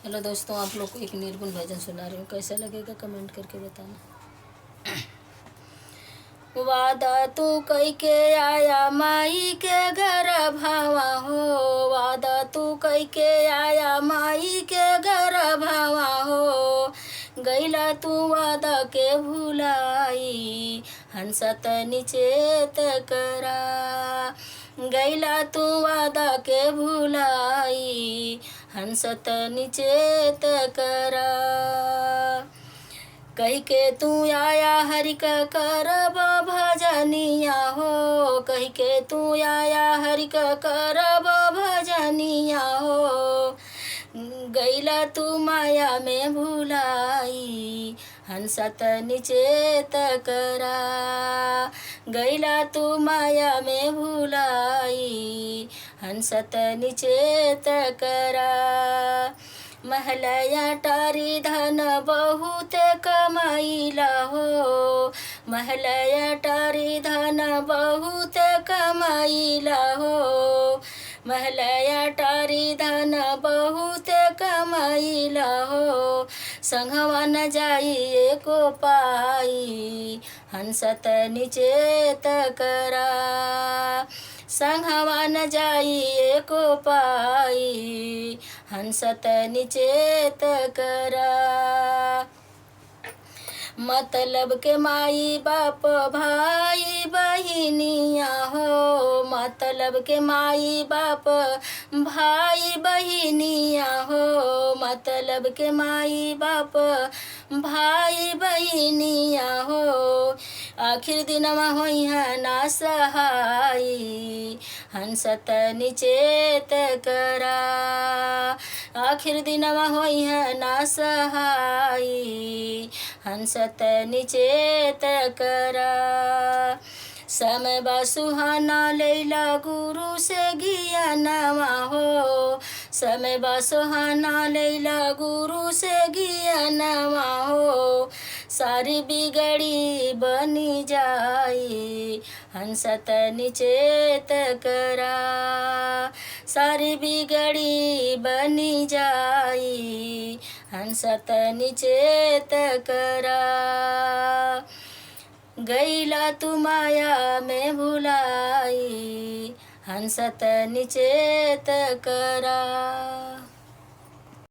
Hello दोस्तों, आप लोग को एक निर्गुण भजन सुना रही हूँ। कैसा लगेगा कमेंट करके बताना। वादा तू कई के आया माई के घर भावा हो, वादा तू कई के आया माई के घर भावा हो। गैला तू वादा के भुलाई, हंसत निचेत करा। गैला तू वादा के भुलाई, हंसत निचेत करा। कही के तू आया हरि का करब भजनिया हो, कही के तू आया हरि का करब भजनिया हो। गैला तू माया में भुलाई, हंसत निचेत करा। गैला तू माया में भुलाई, हंसत निचेत करा। महलया टारी धन बहुत कमाइला हो, महलया टारी धन बहुत कमाइला हो। महलया टारी धन बहुत कमाइला हो। संघवा न जाइए को पाई, हंसत निचेत करा। संघवा न जाइए को पाई, हंसत निचेत करा। मतलब के माई बाप भाई बहिनिया हो, मतलब के माई बाप भाई बहिनिया हो। मतलब के माई बाप भाई बहिनिया हो। आखिर दिनमा होई है ना सहाई, हंसत निचेत करा। आखिर दिनमा होई है ना सहाई, हंसत निचेत करा। समय बा सुहाना लैला गुरु से ज्ञानवा हो, समय बा सुहाना लैला गुरु से ज्ञानवा हो। सारी बिगड़ी बनी जाई, हंसत निचेत करा। सारी बिगड़ी बनी जाई, हंसत निचेत करा। गैला तू माया में भुलाई, हंसत निचेत करा।